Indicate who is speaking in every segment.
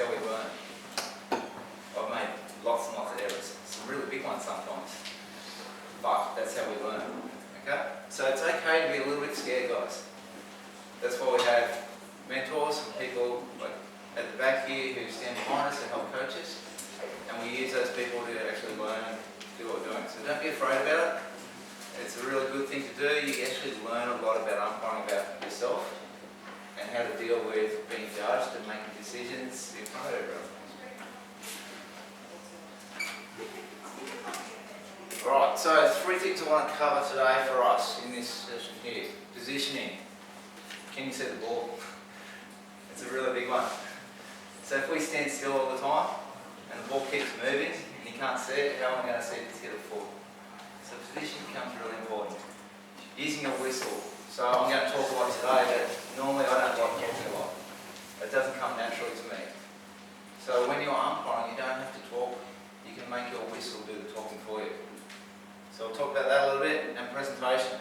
Speaker 1: how we learn. I've made lots and lots of errors, some really big ones sometimes, but that's how we learn. Okay? So it's okay to be a little bit scared, guys. That's why we have mentors and people like at the back here who stand behind us and help coach us, and we use those people to actually learn and do what we're doing. So don't be afraid about it. It's a really good thing to do. You actually learn a lot about umpiring, about yourself, and how to deal with being judged and making decisions in front of everyone. Right, so 3 things I want to cover today for us in this session here. Positioning. Can you see the ball? It's a really big one. So if we stand still all the time and the ball keeps moving and you can't see it, how am I going to see it to hit it forward? So position becomes really important. Using a whistle. So I'm going to talk a lot today, but normally I don't like talking a lot. It doesn't come naturally to me. So when you're umpiring, you don't have to talk. You can make your whistle do the talking for you. So I'll talk about that a little bit. And presentation.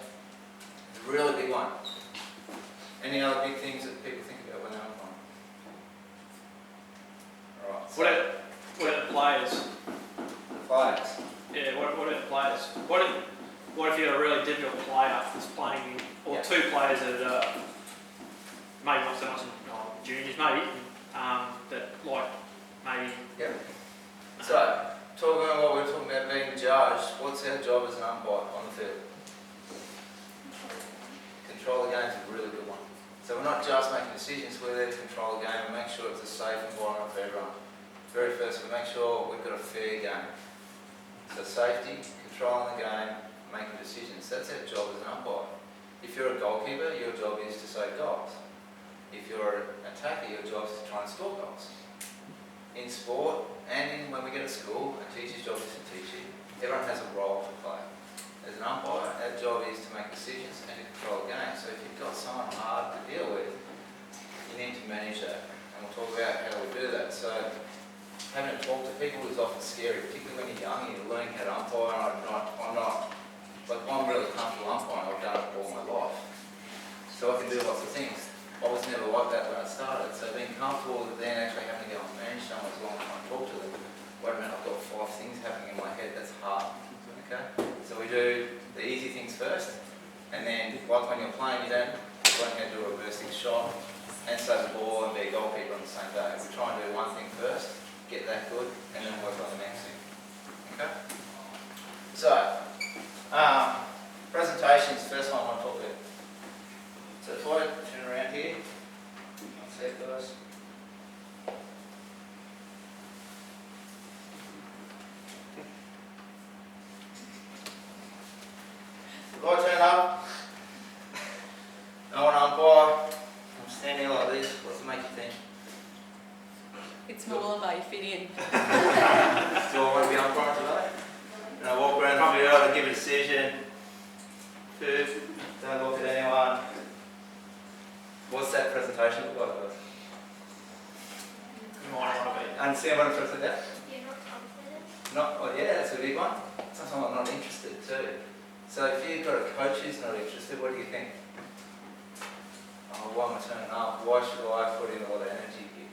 Speaker 1: It's a really big one. Any other big things that people think about when they're umpiring? Alright. So
Speaker 2: What about players?
Speaker 1: Players.
Speaker 2: Yeah, what about players? What if you've got a really difficult player that's playing, or
Speaker 1: Yeah.
Speaker 2: 2 players that are maybe not so much juniors, maybe, that like maybe.
Speaker 1: Yep. So, talking about what we're talking about being judged, what's our job as an umpire on the field? Control the game is a really good one. So we're not just making decisions, we're there to control the game and make sure it's a safe environment for everyone. Very first, we make sure we've got a fair game. So safety, controlling the game, making decisions. That's our job as an umpire. If you're a goalkeeper, your job is to save goals. If you're an attacker, your job is to try and score goals. In sport and when we go to school, a teacher's job is to teach you. Everyone has a role to play. As an umpire, our job is to make decisions and to control the game. So if you've got someone hard to deal with, you need to manage that. And we'll talk about how we do that. So having to talk to people is often scary, particularly when you're young and you're learning how to umpire. I'm really comfortable umpiring. I've done it all my life. So I can do lots of things. I was never like that when I started. So being comfortable with then actually having to go and manage someone as long as I can talk to them. Wait a minute, I've got 5 things happening in my head. That's hard. Okay? So we do the easy things first, and then like when you're playing, you don't learn how to do a reversing shot and save the ball and be a goalkeeper on the same day. We try and do one thing first, get that good, and then work on the next thing. Okay? So, presentations, first one I want to talk about. So if I turn around here, one sec guys. If I turn up, I want to umpire, I'm standing here like this, what does it make you think?
Speaker 3: It's more like fit in.
Speaker 1: Do I want to be umpiring today? And I walk around the field, I give a decision, don't look at anyone. What's that presentation look like, guys?
Speaker 2: You might want to be.
Speaker 1: Understand what I'm trying to say there?
Speaker 4: You're not confident?
Speaker 1: Oh yeah, that's a big one. Sometimes I'm not interested too. So if you've got a coach who's not interested, what do you think? Oh, why am I turning up? Why should I put in a lot of energy here?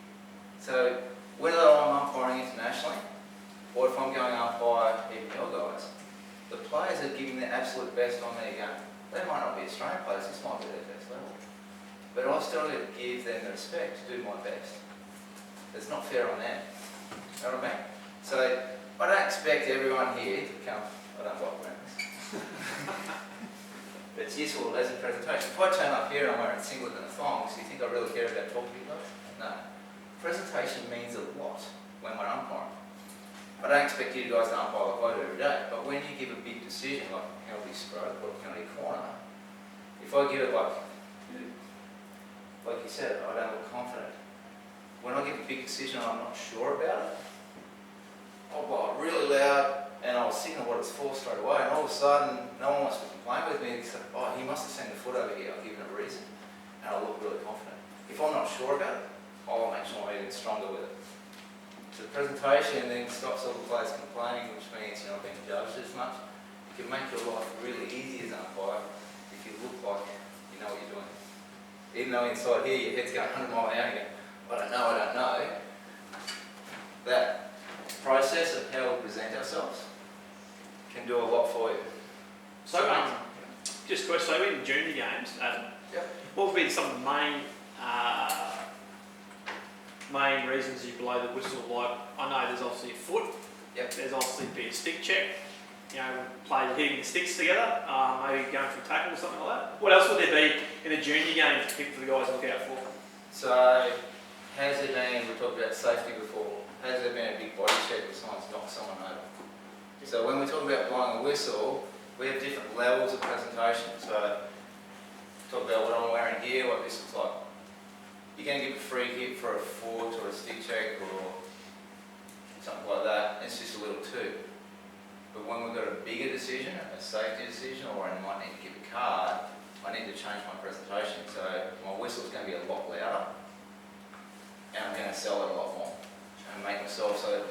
Speaker 1: So whether I'm umpiring internationally, or if I'm going umpire even your guys, the players are giving their absolute best on their game. They might not be Australian players, this might be their best level. But I've still got to give them the respect to do my best. It's not fair on them. You know what I mean? So I don't expect everyone here to come. I don't like wearing this. But it's useful as a presentation. If I turn up here and I'm wearing a singlet and a thong, so you think I really care about talking to you guys? No. Presentation means a lot when we're umpiring. I don't expect you guys to umpire like I do every day, but when you give a big decision like penalty stroke or penalty corner, if I give it like you said, I don't look confident. When I give a big decision I'm not sure about it, I'll blow it really loud and I'll signal what it's for straight away, and all of a sudden no one wants to complain with me except, oh, he must have seen the foot over here, I'll give it a reason, and I'll look really confident. If I'm not sure about it, I'll make sure I'm even stronger with it. So the presentation then stops all the players complaining, which means you're not being judged as much. You can make your life really easy as an umpire if you look like you know what you're doing. Even though inside here your head's going 100 miles an hour, you go, I don't know.
Speaker 2: so in junior games, Adam,
Speaker 1: Yep.
Speaker 2: what would be some of the main reasons you blow the whistle? Like, I know there's obviously a foot.
Speaker 1: Yep.
Speaker 2: There's obviously be a stick check. You know, play hitting the sticks together, maybe going for a tackle or something like that. What else would there be in a junior game to pick for the guys to look out for?
Speaker 1: So, has there been, we talked about safety before, has there been a big body check where someone's knocked someone over? So when we talk about blowing a whistle, we have different levels of presentation. So, talk about what I'm wearing here, what this looks like. You're going to give a free hit for a foot or a stick check or something like that. It's just a little too. But when we've got a bigger decision, a safety decision, or I might need to give a card, I need to change my presentation. So my whistle is going to be a lot louder, and I'm going to sell it a lot more and make myself so that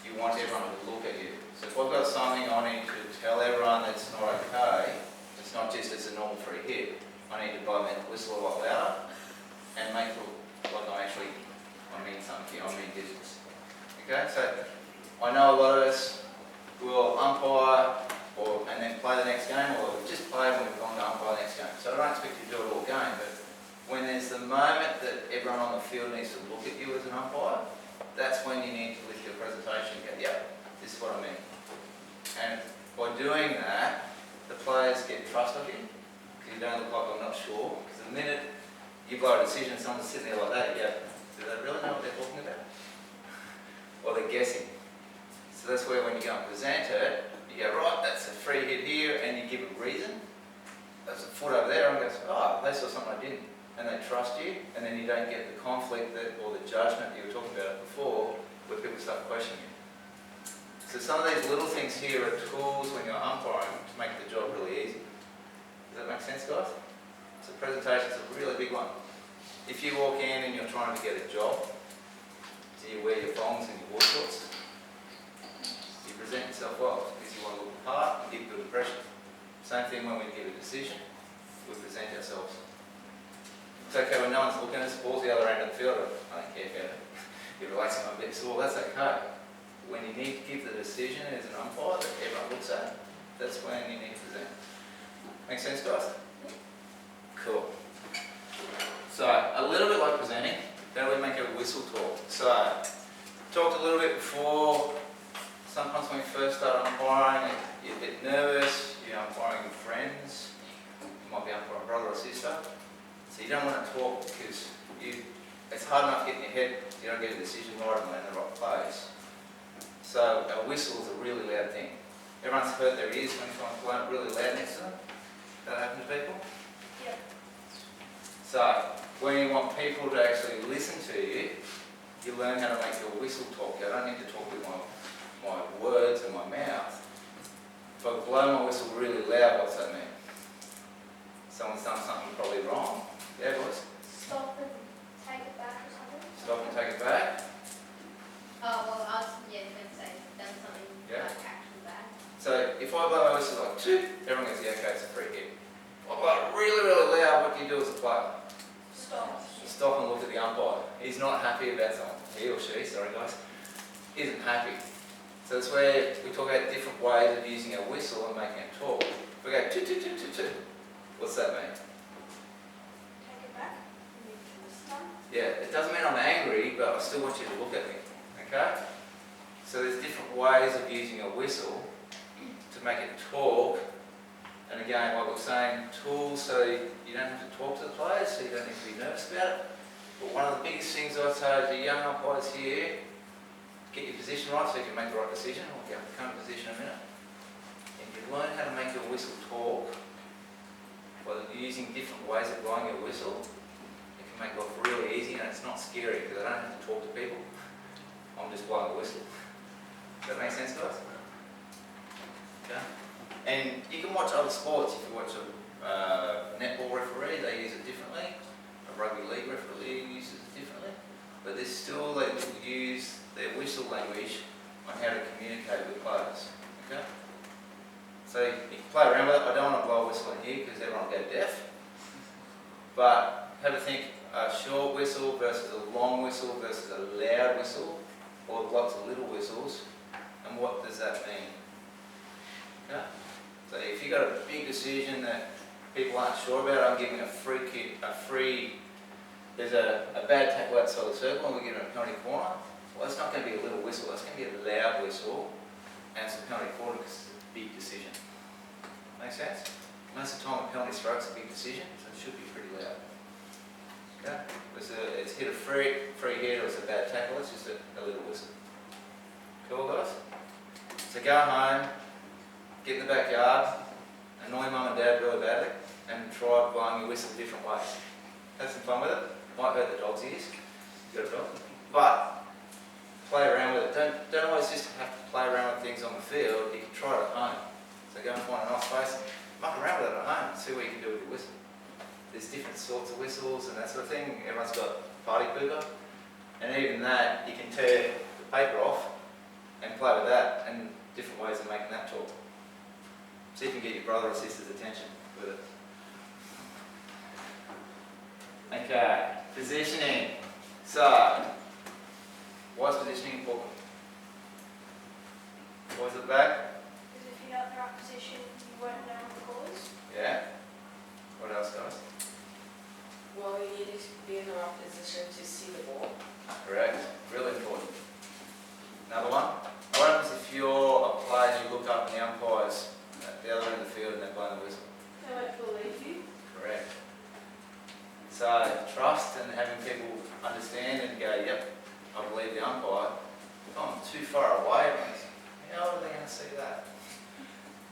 Speaker 1: you want everyone to look at you. So if I've got something I need to tell everyone that's not okay, it's not just as a normal free hit. I need to blow my whistle a lot louder and make it look like I mean something here, I mean business. Okay, so I know a lot of us will umpire and then play the next game, or we've just played and we've gone to umpire the next game. So I don't expect you to do it all game, but when there's the moment that everyone on the field needs to look at you as an umpire, that's when you need to lift your presentation and go, yep, this is what I mean. And by doing that, the players get trust of you, because you don't look like I'm not sure. Because the minute you blow a decision, someone's sitting there like that, you go, do they really know what they're talking about? Or they're guessing. So that's where when you go and present it, you go, right, that's a free hit here, and you give a reason. There's a foot over there, and goes, oh, they saw something I didn't. And they trust you, and then you don't get the conflict or the judgment you were talking about before, where people start questioning you. So some of these little things here are tools when you're umpiring to make the job really easy. Does that make sense, guys? So presentation's a really big one. If you walk in and you're trying to get a job, do you wear your thongs and your war shorts? You present yourself well because you want to look the part and give good impression. Same thing when we give a decision, we present ourselves. It's okay when no one's looking at us, ball's the other end of the field, I don't care about it. You're relaxing a bit sore, that's okay. When you need to give the decision as an umpire that everyone looks at, that's when you need to present. Make sense, guys? Cool. So, a little bit like presenting, then we make a whistle talk. So, talked a little bit before, sometimes when you first start umpiring, you're a bit nervous, you're umpiring with friends, you might be umpiring brother or sister. So you don't want to talk because it's hard enough getting your head, you don't get a decision right and in the right place. So a whistle is a really loud thing. Everyone's hurt their ears when someone's blowing really loud next to them. That happen to people?
Speaker 3: Yeah.
Speaker 1: So when you want people to actually listen to you, you learn how to make your whistle talk. I don't need to talk with my words and my mouth. If I blow my whistle really loud, what's that mean? Someone's done something probably wrong. Yeah, boys?
Speaker 4: Stop and take it back or something?
Speaker 1: Stop and take it back.
Speaker 4: Oh, well, I was, going to say, done something
Speaker 1: Yeah.
Speaker 4: like actually bad.
Speaker 1: So if I blow my whistle like toot, everyone goes, yeah, okay, it's a free hit. If I blow it really, really loud, what do you do as a player?
Speaker 3: Stop.
Speaker 1: Stop and look at the umpire. He's not happy about something. He or she, sorry guys, isn't happy. So that's where we talk about different ways of using a whistle and making it talk. If we go toot, toot, toot, toot, toot, what's that mean?
Speaker 3: Take it back. Stop.
Speaker 1: Yeah, it doesn't mean I'm angry, but I still want you to look at me, okay? So there's different ways of using a whistle to make it talk. And again, like we're saying, tools so you don't have to talk to the players, so you don't need to be nervous about it. But one of the biggest things I say to young umpires here, get your position right so you can make the right decision. I'll come to position in a minute. If you learn how to make your whistle talk, by using different ways of blowing your whistle, it can make life really easy and it's not scary because I don't have to talk to people. I'm just blowing the whistle. Does that make sense, guys? Okay. And you can watch other sports. If you watch a netball referee, they use it differently. A rugby league referee uses it differently. But there's still, they will use their whistle language on how to communicate with players. Okay? So you can play around with it. I don't want to blow a whistle in here because everyone will go deaf. But have a think, a short whistle versus a long whistle versus a loud whistle, or lots of little whistles, and what does that mean? Okay? So if you've got a big decision that people aren't sure about it, I'm giving a free, there's a bad tackle outside the circle and we give it a penalty corner. Well, it's not going to be a little whistle, it's going to be a loud whistle, and it's a penalty corner because it's a big decision. Make sense? Most of the time a penalty stroke's a big decision, so it should be pretty loud. Okay? It's hit a free hit or it's a bad tackle, it's just a little whistle. Cool, guys? So go home, get in the backyard, annoy mum and dad really badly, and try blowing your whistle different ways. Have some fun with it. Might hurt the dog's ears. You've got a dog. But play around with it. Don't always just have to play around with things on the field. You can try it at home. So go and find a nice place, muck around with it at home, and see what you can do with your whistle. There's different sorts of whistles and that sort of thing. Everyone's got party pooper. And even that, you can tear the paper off and play with that, and different ways of making that talk. See if you can get your brother or sister's attention with it. Okay, positioning. So, why is positioning important? Why is it back?
Speaker 3: Because if you're not in the right position, you won't know the cause.
Speaker 1: Yeah. What else, guys?
Speaker 5: Well, you need to be in the right position to see the ball.
Speaker 1: Correct. Really important. Another one. What happens if you're a player and you look up and the umpire's at the other end of the field and they're blowing the whistle?
Speaker 3: They won't believe you.
Speaker 1: Correct. So trust and having people understand and go, yep, I believe the umpire. If I'm too far away, how are they going to see that?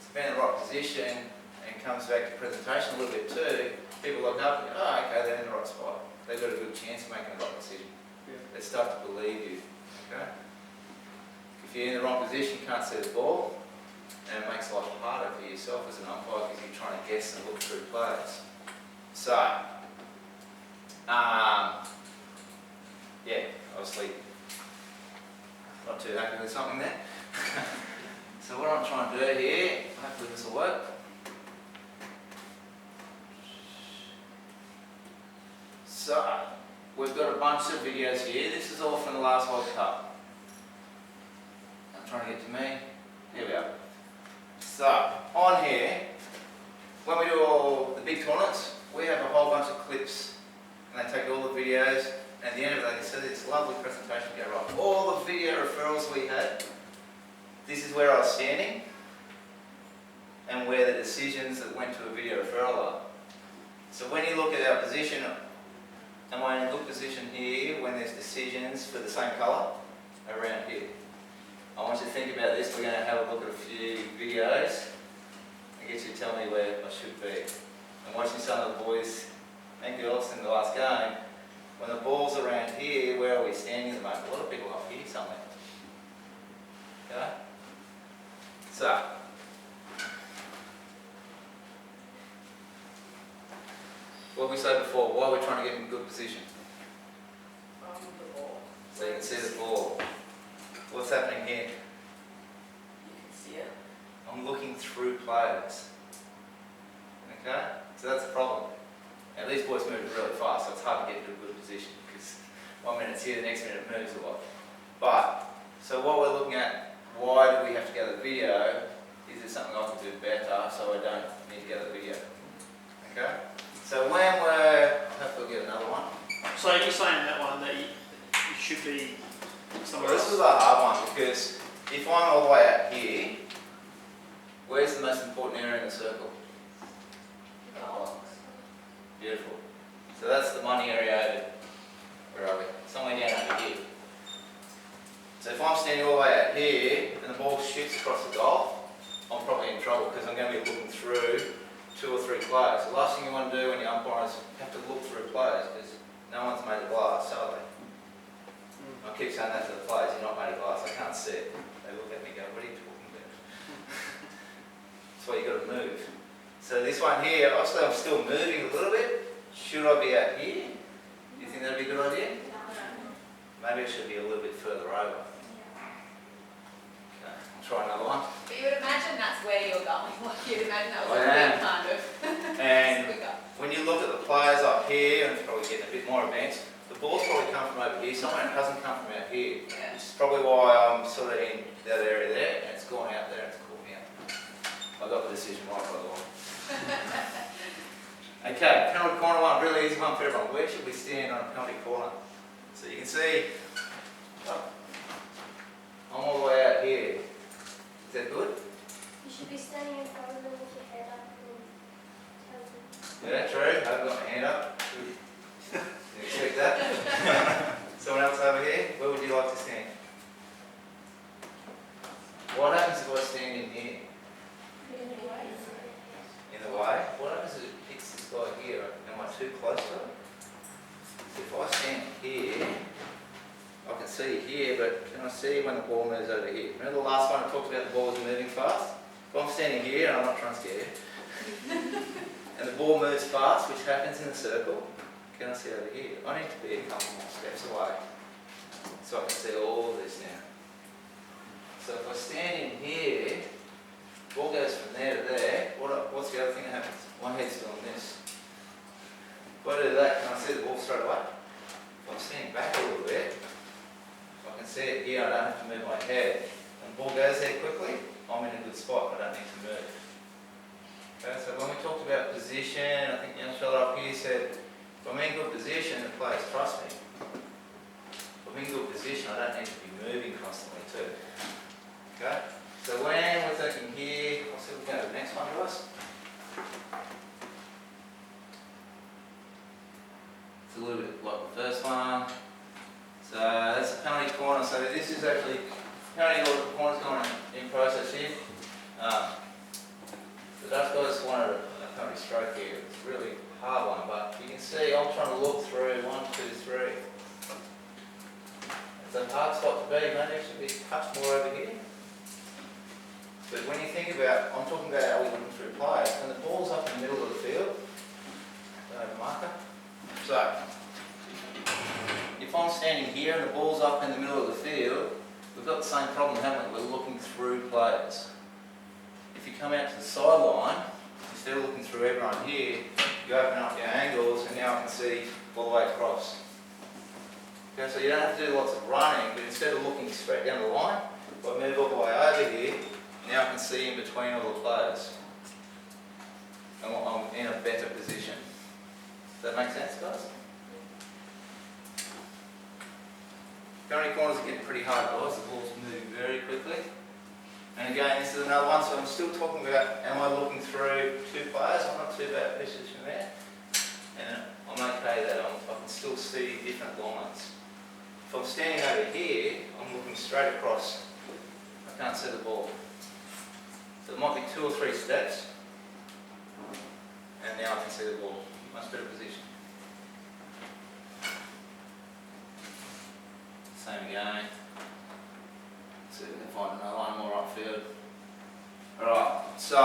Speaker 1: So being in the right position and comes back to presentation a little bit too, people look up and go, oh, okay, they're in the right spot. They've got a good chance of making the right decision.
Speaker 2: Yeah.
Speaker 1: They start to believe you. Okay? If you're in the wrong position, you can't see the ball, and it makes life harder for yourself as an umpire because you're trying to guess and look through players. So, yeah, obviously not too happy with something there. So what I'm trying to do here, hopefully this will work. So, we've got a bunch of videos here. This is all from the last World Cup. I'm trying to get to me. Here we are. So, on here, when we do all the big tournaments, we have a whole bunch of clips. And they take all the videos, and at the end of it, they say this lovely presentation go right. All the video referrals we had, this is where I was standing, and where the decisions that went to a video referral are. So when you look at our position, am I in a good position here when there's decisions for the same colour around here? I want you to think about this. We're going to have a look at a few videos and get you to tell me where I should be. I'm watching some of the boys and girls in the last game. When the ball's around here, where are we standing at the moment? A lot of people up here somewhere. Okay? So, what we said before, why are we trying to get in good position?
Speaker 5: The ball.
Speaker 1: So you can see the ball. What's happening here?
Speaker 5: You can see it.
Speaker 1: I'm looking through players. Okay? So that's the problem. Now these boys move really fast, so it's hard to get into a good position because 1 minute it's here, the next minute it moves a lot. But, so what we're looking at, why do we have to go to the video? Is there something I can do better so I don't need to go to the video? Okay? So when we're, I'll have to get another one.
Speaker 2: So you're saying that one that you should be somewhere
Speaker 1: Well, this
Speaker 2: else?
Speaker 1: is a hard one because if I'm all the way out here, where's the most important area in the circle? Beautiful. So that's the money area over, where are we? Somewhere down over here. So if I'm standing all the way out here and the ball shoots across the goal, I'm probably in trouble because I'm going to be looking through 2 or 3 players. The last thing you want to do when you're umpiring is have to look through players because no one's made of glass, are they? I keep saying that to the players, you're not made of glass, I can't see it. They look at me and go, what are you talking about? That's why you've got to move. So this one here, obviously I'm still moving a little bit. Should I be out here? Do you think that'd be a good idea? Maybe I should be a little bit further over. Okay, I'll try another one.
Speaker 4: But you would imagine that's where you're going. Like you'd imagine that was
Speaker 1: I
Speaker 4: a
Speaker 1: am.
Speaker 4: big kind of.
Speaker 1: And
Speaker 4: quicker.
Speaker 1: when you look at the players up here, and it's probably getting a bit more advanced, the ball's probably come from over here somewhere and it hasn't come from out here.
Speaker 4: Yeah.
Speaker 1: Which is probably why I'm sort of in that area there and it's gone out there and it's caught me out. I got the decision right by the way. Okay, penalty corner one, really easy one for everyone. Where should we stand on a penalty corner? So you can see, I'm all the way out here. Is that good?
Speaker 3: You should be standing in front of them with your head up and tell them.
Speaker 1: Yeah, true. I haven't got my hand up. You expect that? Someone else over here? Where would you like to stand? What happens if I stand in here? In the way? What happens if it hits this guy here? Am I too close to it? So if I stand here, I can see here, but can I see when the ball moves over here? Remember the last one I talked about the ball was moving fast? If I'm standing here, and I'm not trying to scare you, and the ball moves fast, which happens in the circle, can I see over here? I need to be a couple more steps away, so I can see all this now. So if I stand in here, ball goes from there to there, what's the other thing that happens? My head's doing this. If I do that, can I see the ball straight away? If I'm standing back a little bit, I can see it here, I don't have to move my head. When the ball goes there quickly, I'm in a good spot, I don't need to move. Okay, so when we talked about position, I think the young fella up here said, if I'm in good position, the players trust me. If I'm in good position, I don't need to be moving constantly too. Okay, so when we're thinking here, I'll see if we can go to the next one, guys. It's a little bit like the first one. So that's a penalty corner. So this is actually penalty corner's going in process here. So those guys wanted a penalty stroke here. It's a really hard one, but you can see I'm trying to look through 1, 2, 3. It's a hard spot to be. Maybe it should be a touch more over here. But when you think about, I'm talking about how we're looking through players, and the ball's up in the middle of the field. Marker. So if I'm standing here and the ball's up in the middle of the field, we've got the same problem, haven't we? We're looking through players. If you come out to the sideline, instead of looking through everyone here, you open up your angles and now I can see all the way across. Okay, so you don't have to do lots of running, but instead of looking straight down the line, if I move all the way over here, now I can see in between all the players. And I'm in a better position. Does that make sense, guys? Penalty corners are getting pretty hard, guys. The ball's moving very quickly. And again, this is another one, so I'm still talking about, am I looking through two players? I'm not too bad position there. And I'm okay that I can still see different lines. If I'm standing over here, I'm looking straight across. I can't see the ball. So it might be 2 or 3 steps. And now I can see the ball. Much better position. Same again. See if we can find another one more upfield. Alright, so